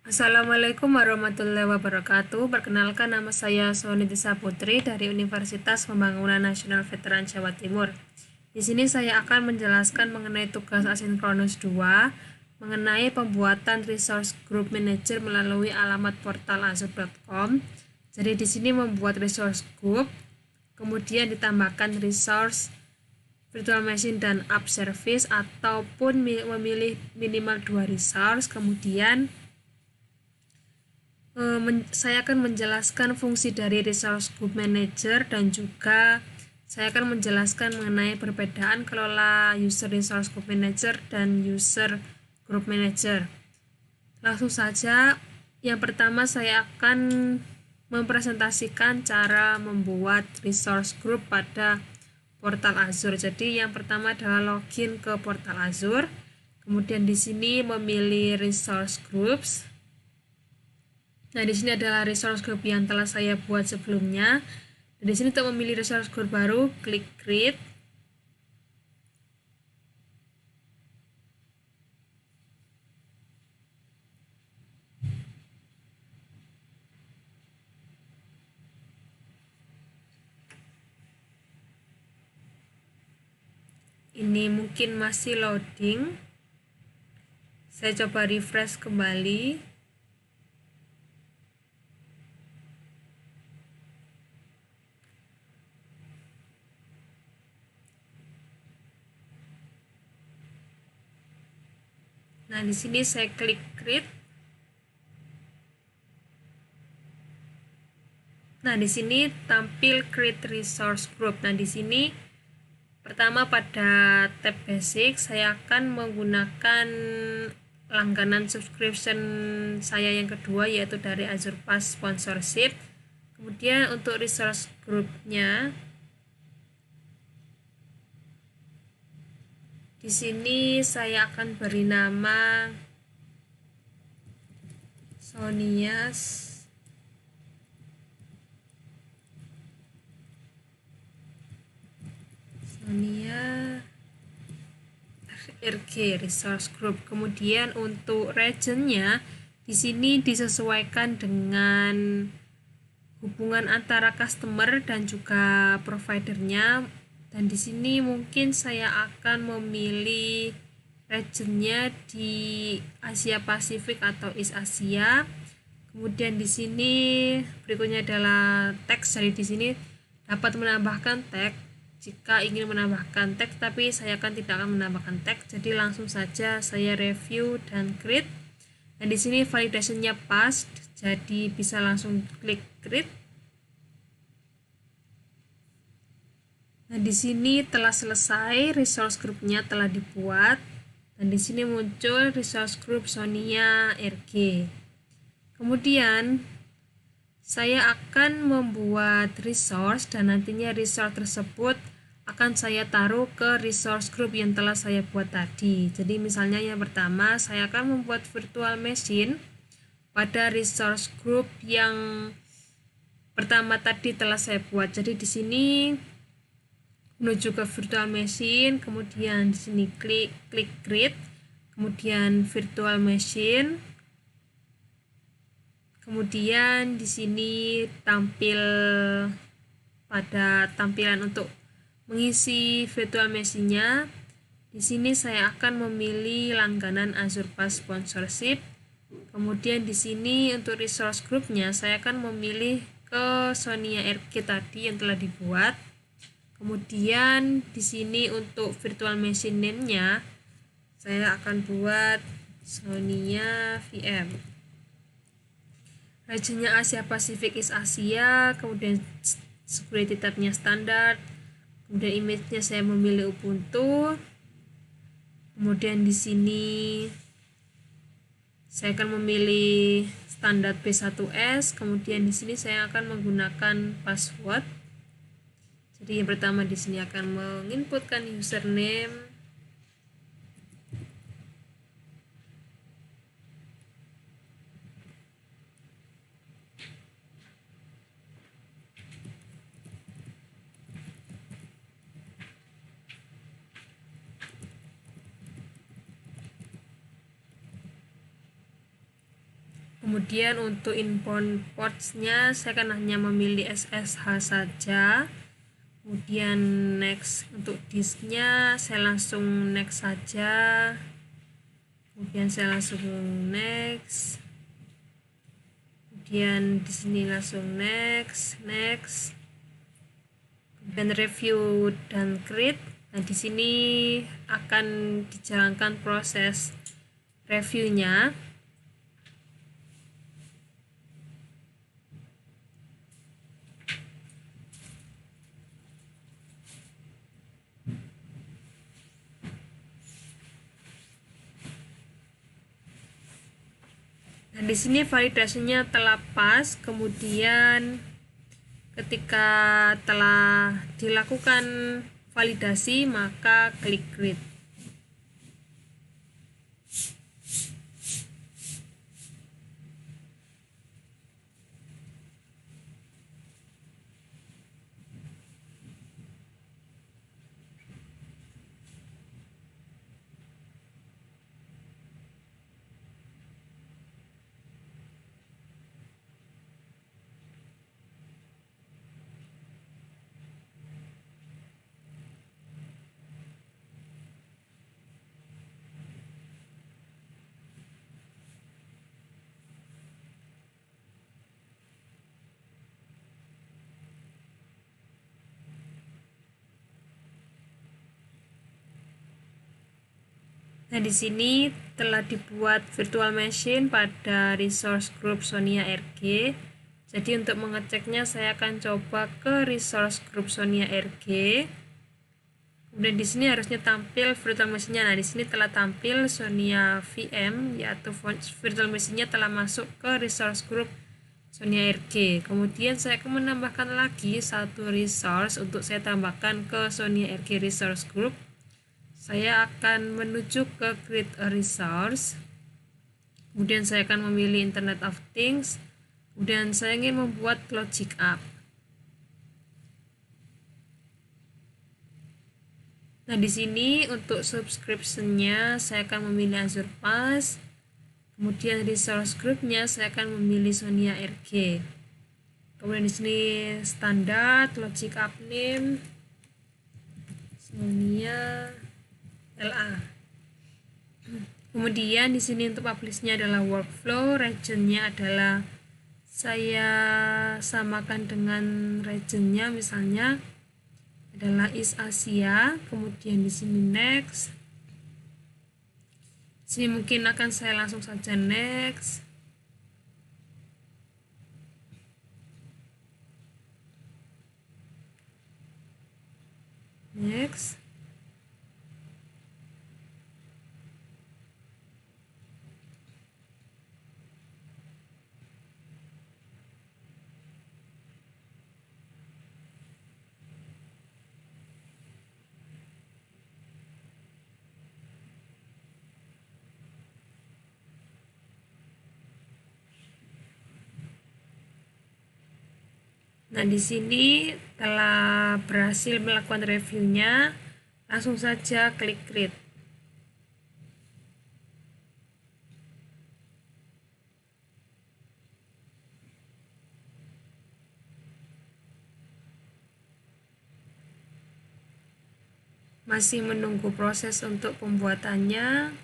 Assalamualaikum warahmatullahi wabarakatuh. Perkenalkan, nama saya Soni Disa Putri dari Universitas Pembangunan Nasional Veteran Jawa Timur. Di sini saya akan menjelaskan mengenai tugas asinkronus 2, mengenai pembuatan Resource Group Manager melalui alamat portal azure.com. Jadi di sini membuat resource group, kemudian ditambahkan resource virtual machine dan app service, ataupun memilih minimal 2 resource. Kemudian saya akan menjelaskan fungsi dari Resource Group Manager dan juga saya akan menjelaskan mengenai perbedaan kelola User Resource Group Manager dan User Group Manager. Langsung saja, yang pertama saya akan mempresentasikan cara membuat Resource Group pada portal Azure. Jadi yang pertama adalah login ke portal Azure. Kemudian di sini memilih Resource Groups. Nah, di sini adalah resource group yang telah saya buat sebelumnya. Dan di sini untuk memilih resource group baru, klik create. Ini mungkin masih loading. Saya coba refresh kembali. Nah, di sini saya klik create. Nah, di sini tampil create resource group. Nah, di sini pertama pada tab basic saya akan menggunakan langganan subscription saya yang kedua, yaitu dari Azure Pass sponsorship. Kemudian untuk resource groupnya, di sini saya akan beri nama Sonia RG Resource Group. Kemudian untuk regionnya di sini disesuaikan dengan hubungan antara customer dan juga providernya. Dan di sini mungkin saya akan memilih regionnya di Asia Pasifik atau East Asia. Kemudian di sini berikutnya adalah teks. Jadi di sini dapat menambahkan tag jika ingin menambahkan tag, tapi saya tidak akan menambahkan tag. Jadi langsung saja saya review dan create. Dan di sini validasinya pas, jadi bisa langsung klik create. Nah, di sini telah selesai, resource groupnya telah dibuat. Dan di sini muncul resource group Sonia RG. Kemudian saya akan membuat resource dan nantinya resource tersebut akan saya taruh ke resource group yang telah saya buat tadi. Jadi misalnya yang pertama saya akan membuat virtual machine pada resource group yang pertama tadi telah saya buat. Jadi di sini menuju ke virtual machine, kemudian di sini klik create, kemudian virtual machine. Kemudian di sini tampil pada tampilan untuk mengisi virtual machine-nya. Di sini saya akan memilih langganan Azure Pass sponsorship. Kemudian di sini untuk resource group-nya saya akan memilih ke Sonia RG tadi yang telah dibuat. Kemudian di sini untuk virtual machine name-nya saya akan buat Sonia VM. Regionnya Asia Pasifik East Asia, kemudian security tab-nya standar, kemudian image-nya saya memilih Ubuntu. Kemudian di sini saya akan memilih standar B1S, kemudian di sini saya akan menggunakan password. Jadi yang pertama di sini akan menginputkan username. Kemudian untuk inbound ports-nya saya akan hanya memilih SSH saja. Kemudian next, untuk disknya saya langsung next saja. Kemudian saya langsung next. Kemudian di sini langsung next. Kemudian review dan create. Nah, di sini akan dijalankan proses reviewnya. Nah, di sini validasinya telah pas. Kemudian ketika telah dilakukan validasi, maka klik create. Nah, di sini telah dibuat virtual machine pada resource group Sonia RG. Jadi untuk mengeceknya saya akan coba ke resource group Sonia RG. Kemudian di sini harusnya tampil virtual machine-nya. Nah, di sini telah tampil Sonia VM, yaitu virtual machine-nya telah masuk ke resource group Sonia RG. Kemudian saya akan menambahkan lagi satu resource untuk saya tambahkan ke Sonia RG resource group. Saya akan menuju ke create a resource. Kemudian saya akan memilih Internet of Things. Kemudian saya ingin membuat logic app. Nah, di sini untuk subscription-nya saya akan memilih Azure Pass. Kemudian resource group-nya saya akan memilih Sonia RG. Kemudian di sini standar logic app name Sonia LA. Kemudian di sini untuk publish-nya adalah workflow, region-nya adalah saya samakan dengan region-nya, misalnya adalah East Asia. Kemudian di sini next. Di sini mungkin akan saya langsung saja next. Next. Nah, di sini telah berhasil melakukan reviewnya. Langsung saja klik create. Masih menunggu proses untuk pembuatannya.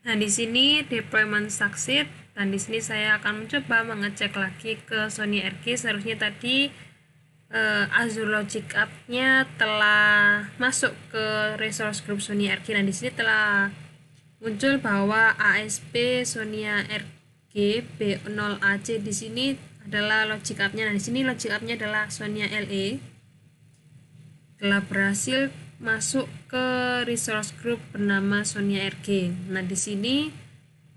Nah, di sini deployment succeed, dan di sini saya akan mencoba mengecek lagi ke Sony RG. Seharusnya tadi Azure Logic App-nya telah masuk ke resource group Sony RG. Nah, di sini telah muncul bahwa ASP Sony RG B0AC di sini adalah logic app-nya. Nah, di sini logic app-nya adalah Sony LE. Telah berhasil masuk ke resource group bernama Sony RG. Nah, di sini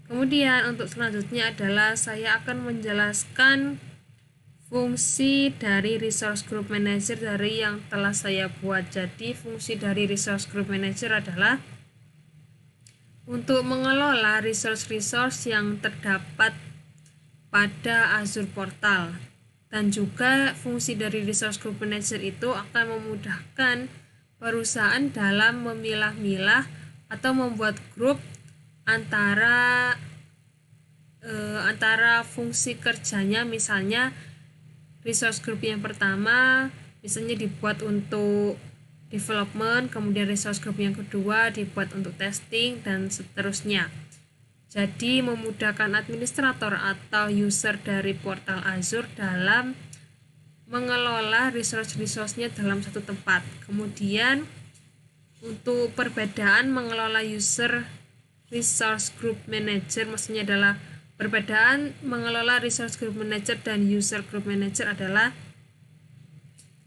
kemudian untuk selanjutnya adalah saya akan menjelaskan fungsi dari resource group manager dari yang telah saya buat. Jadi fungsi dari resource group manager adalah untuk mengelola resource-resource yang terdapat pada Azure Portal. Dan juga fungsi dari resource group manager itu akan memudahkan perusahaan dalam memilah-milah atau membuat grup antara fungsi kerjanya. Misalnya resource group yang pertama misalnya dibuat untuk development, kemudian resource group yang kedua dibuat untuk testing, dan seterusnya. Jadi memudahkan administrator atau user dari portal Azure dalam mengelola resource-nya dalam satu tempat. Kemudian untuk perbedaan mengelola user resource group manager, maksudnya adalah perbedaan mengelola resource group manager dan user group manager adalah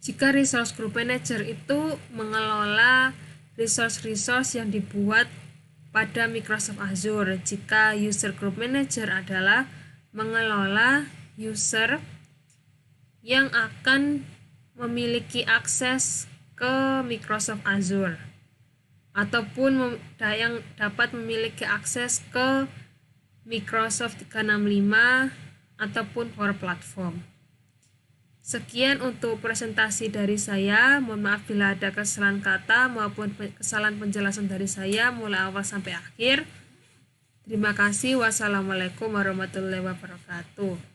jika resource group manager itu mengelola resource yang dibuat pada Microsoft Azure. Jika user group manager adalah mengelola user yang akan memiliki akses ke Microsoft Azure ataupun yang dapat memiliki akses ke Microsoft 365 ataupun Power Platform. Sekian untuk presentasi dari saya. Mohon maaf bila ada kesalahan kata maupun kesalahan penjelasan dari saya mulai awal sampai akhir. Terima kasih. Wassalamualaikum warahmatullahi wabarakatuh.